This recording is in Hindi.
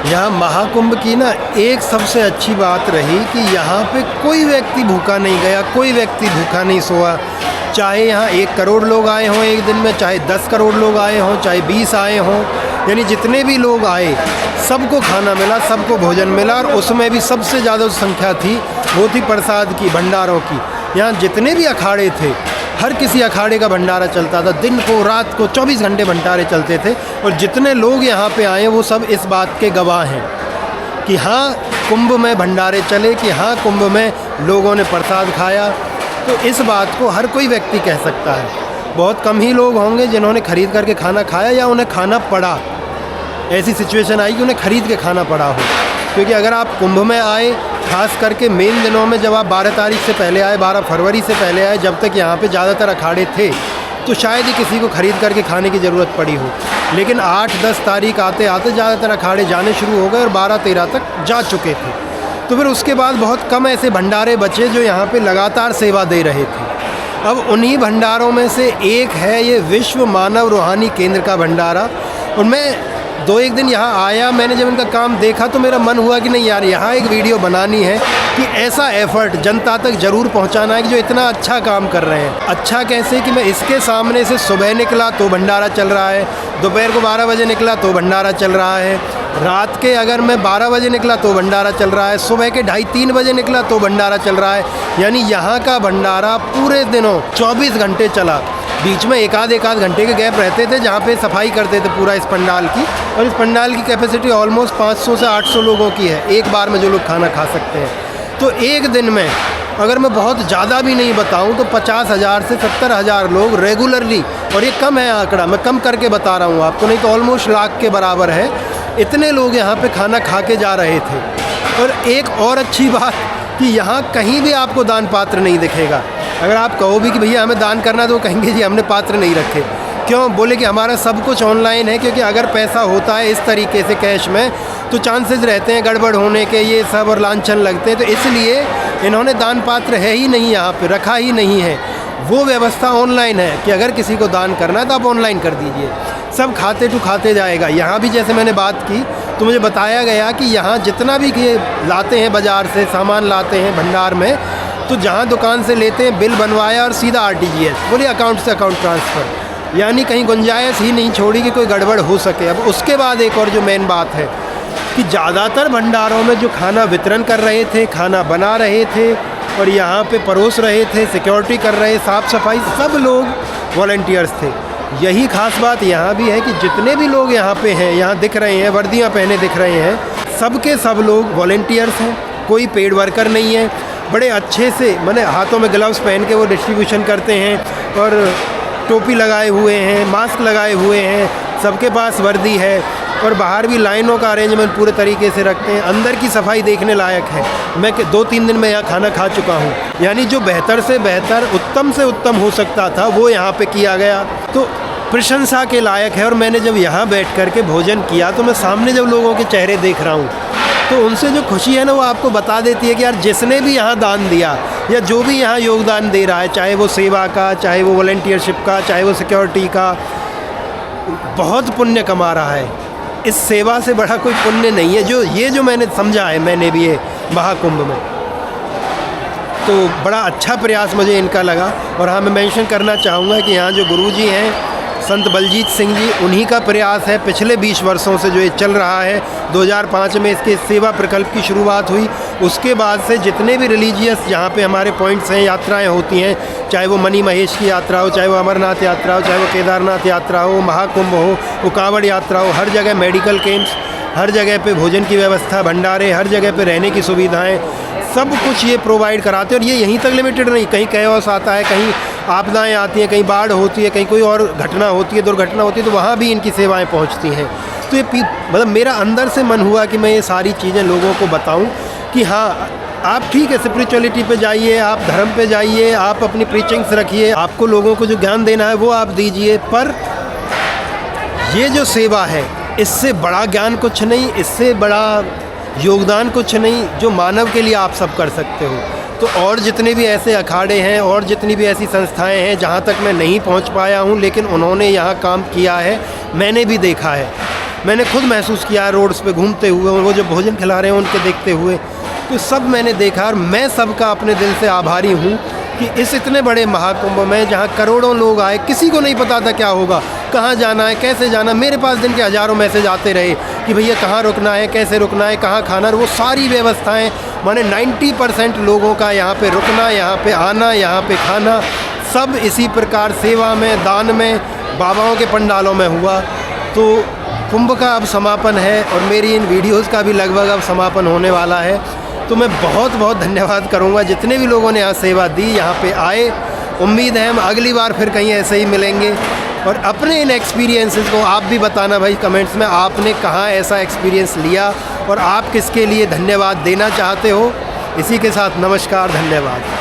यहाँ महाकुंभ की ना एक सबसे अच्छी बात रही कि यहाँ पे कोई व्यक्ति भूखा नहीं गया, कोई व्यक्ति भूखा नहीं सोया। चाहे यहाँ 1 करोड़ लोग आए हों एक दिन में, चाहे 10 करोड़ लोग आए हों, चाहे 20 आए हों, यानी जितने भी लोग आए सबको खाना मिला, सबको भोजन मिला। और उसमें भी सबसे ज़्यादा संख्या थी वो थी प्रसाद की, भंडारों की। यहाँ जितने भी अखाड़े थे हर किसी अखाड़े का भंडारा चलता था, दिन को रात को 24 घंटे भंडारे चलते थे। और जितने लोग यहाँ पे आए वो सब इस बात के गवाह हैं कि हाँ कुंभ में भंडारे चले, कि हाँ कुंभ में लोगों ने प्रसाद खाया। तो इस बात को हर कोई व्यक्ति कह सकता है। बहुत कम ही लोग होंगे जिन्होंने ख़रीद करके खाना खाया या उन्हें खाना पड़ा, ऐसी सिचुएशन आई कि उन्हें ख़रीद के खाना पड़ा हो। क्योंकि अगर आप कुंभ में आए, खास करके मेन दिनों में, जब आप 12 तारीख से पहले आए, 12 फरवरी से पहले आए, जब तक यहाँ पे ज़्यादातर अखाड़े थे, तो शायद ही किसी को ख़रीद करके खाने की ज़रूरत पड़ी हो। लेकिन 8-10 तारीख आते आते ज़्यादातर अखाड़े जाने शुरू हो गए और 12-13 तक जा चुके थे। तो फिर उसके बाद बहुत कम ऐसे भंडारे बचे जो यहाँ पे लगातार सेवा दे रहे थे। अब उन्हीं भंडारों में से एक है ये विश्व मानव रूहानी केंद्र का भंडारा। और मैं 2-1 दिन यहाँ आया, मैंने जब इनका काम देखा तो मेरा मन हुआ कि नहीं यार, यहाँ एक वीडियो बनानी है कि ऐसा एफ़र्ट जनता तक ज़रूर पहुँचाना है कि जो इतना अच्छा काम कर रहे हैं। अच्छा कैसे कि मैं इसके सामने से सुबह निकला तो भंडारा चल रहा है, दोपहर को 12 बजे निकला तो भंडारा चल रहा है, रात के अगर मैं 12 बजे निकला तो भंडारा चल रहा है, सुबह के 2:30-3 बजे निकला तो भंडारा चल रहा है। यानी यहाँ का भंडारा पूरे दिनों 24 घंटे चला। बीच में एक आध घंटे के गैप रहते थे जहाँ पे सफाई करते थे पूरा इस पंडाल की। और इस पंडाल की कैपेसिटी ऑलमोस्ट 500 से 800 लोगों की है एक बार में, जो लोग खाना खा सकते हैं। तो एक दिन में अगर मैं बहुत ज़्यादा भी नहीं बताऊं तो 50,000 से 70,000 लोग रेगुलरली, और ये कम है आंकड़ा, मैं कम करके बता रहा हूँ आपको, नहीं तो ऑलमोस्ट लाख के बराबर है, इतने लोग यहाँ पे खाना खा के जा रहे थे। और एक और अच्छी बात कि यहाँ कहीं भी आपको दान पात्र नहीं दिखेगा। अगर आप कहो भी कि भैया हमें दान करना है तो कहेंगे जी हमने पात्र नहीं रखे। क्यों? बोले कि हमारा सब कुछ ऑनलाइन है, क्योंकि अगर पैसा होता है इस तरीके से कैश में तो चांसेस रहते हैं गड़बड़ होने के, ये सब और लांछन लगते हैं। तो इसलिए इन्होंने दान पात्र है ही नहीं, यहाँ पे रखा ही नहीं है। वो व्यवस्था ऑनलाइन है कि अगर किसी को दान करना है तो आप ऑनलाइन कर दीजिए, सब खाते टू खाते जाएगा। यहाँ भी जैसे मैंने बात की तो मुझे बताया गया कि यहाँ जितना भी ये लाते हैं बाज़ार से सामान लाते हैं भंडार में, तो जहाँ दुकान से लेते हैं बिल बनवाया और सीधा RTGS, बोलिए अकाउंट से अकाउंट ट्रांसफ़र, यानी कहीं गुंजाइश ही नहीं छोड़ी कि कोई गड़बड़ हो सके। अब उसके बाद एक और जो मेन बात है कि ज़्यादातर भंडारों में जो खाना वितरण कर रहे थे, खाना बना रहे थे और यहाँ पे परोस रहे थे, सिक्योरिटी कर रहे, साफ़ सफाई, सब लोग वॉलंटियर्स थे। यही खास बात यहाँ भी है कि जितने भी लोग यहाँ पे हैं, यहाँ दिख रहे हैं, वर्दियाँ पहने दिख रहे हैं, सबके सब लोग वॉलंटियर्स हैं, कोई पेड वर्कर नहीं है। बड़े अच्छे से माने हाथों में ग्लव्स पहन के वो डिस्ट्रीब्यूशन करते हैं और टोपी लगाए हुए हैं, मास्क लगाए हुए हैं, सबके पास वर्दी है। और बाहर भी लाइनों का अरेंजमेंट पूरे तरीके से रखते हैं। अंदर की सफाई देखने लायक है। मैं 2-3 दिन में यहाँ खाना खा चुका हूँ, यानी जो बेहतर से बेहतर, उत्तम से उत्तम हो सकता था वो यहाँ पे किया गया, तो प्रशंसा के लायक है। और मैंने जब यहाँ बैठ कर के भोजन किया तो मैं सामने जब लोगों के चेहरे देख रहा हूँ तो उनसे जो खुशी है ना वो आपको बता देती है कि यार जिसने भी यहाँ दान दिया या जो भी यहाँ योगदान दे रहा है, चाहे वो सेवा का, चाहे वो वॉलंटियरशिप का, चाहे वो सिक्योरिटी का, बहुत पुण्य कमा रहा है। इस सेवा से बड़ा कोई पुण्य नहीं है, जो मैंने समझा है, मैंने भी ये महाकुंभ में। तो बड़ा अच्छा प्रयास मुझे इनका लगा। और हाँ, मैं मेंशन करना चाहूँगा कि यहाँ जो गुरुजी हैं संत बलजीत सिंह जी, उन्हीं का प्रयास है पिछले 20 वर्षों से जो ये चल रहा है। 2005 में इसके सेवा प्रकल्प की शुरुआत हुई। उसके बाद से जितने भी रिलीजियस जहाँ पे हमारे पॉइंट्स हैं, यात्राएं होती हैं, चाहे वो मणि महेश की यात्रा हो, चाहे वो अमरनाथ यात्रा हो, चाहे वो केदारनाथ यात्रा हो, महाकुंभ हो, वो कांवड़ यात्रा हो, हर जगह मेडिकल कैंप्स, हर जगह पे भोजन की व्यवस्था, भंडारे, हर जगह पे रहने की सुविधाएं, सब कुछ ये प्रोवाइड कराते हैं। और ये यहीं तक लिमिटेड नहीं, कहीं कैओस आता है, कहीं आपदाएं आती हैं, कहीं बाढ़ होती है, कहीं कोई और घटना होती है, दुर्घटना होती है, तो वहाँ भी इनकी सेवाएं पहुँचती हैं। तो ये मतलब मेरा अंदर से मन हुआ कि मैं ये सारी चीज़ें लोगों को बताऊँ कि हाँ, आप ठीक है स्पिरिचुअलिटी पे जाइए, आप धर्म पे जाइए, आप अपनी प्रीचिंग्स रखिए, आपको लोगों को जो ज्ञान देना है वो आप दीजिए, पर ये जो सेवा है इससे बड़ा ज्ञान कुछ नहीं, इससे बड़ा योगदान कुछ नहीं जो मानव के लिए आप सब कर सकते हो। तो और जितने भी ऐसे अखाड़े हैं और जितनी भी ऐसी संस्थाएं हैं जहां तक मैं नहीं पहुंच पाया हूं, लेकिन उन्होंने यहां काम किया है, मैंने भी देखा है, मैंने खुद महसूस किया है रोड्स पे घूमते हुए, और वो जो भोजन खिला रहे हैं उनके देखते हुए, तो सब मैंने देखा। और मैं सबका अपने दिल से आभारी हूँ कि इस इतने बड़े महाकुंभ में जहाँ करोड़ों लोग आए, किसी को नहीं पता था क्या होगा, कहाँ जाना है, कैसे जाना। मेरे पास दिन के हज़ारों मैसेज आते रहे कि भैया कहाँ रुकना है, कैसे रुकना है, कहाँ खाना है। वो सारी व्यवस्थाएं माने 90% लोगों का यहाँ पे रुकना, यहाँ पे आना, यहाँ पे खाना, सब इसी प्रकार सेवा में, दान में, बाबाओं के पंडालों में हुआ। तो कुंभ का अब समापन है और मेरी इन वीडियोज़ का भी लगभग अब समापन होने वाला है। तो मैं बहुत बहुत धन्यवाद करूँगा जितने भी लोगों ने यहाँ सेवा दी, यहाँ पे आए। उम्मीद है हम अगली बार फिर कहीं ऐसे ही मिलेंगे। और अपने इन एक्सपीरियंसेस को आप भी बताना भाई कमेंट्स में, आपने कहाँ ऐसा एक्सपीरियंस लिया और आप किसके लिए धन्यवाद देना चाहते हो। इसी के साथ नमस्कार, धन्यवाद।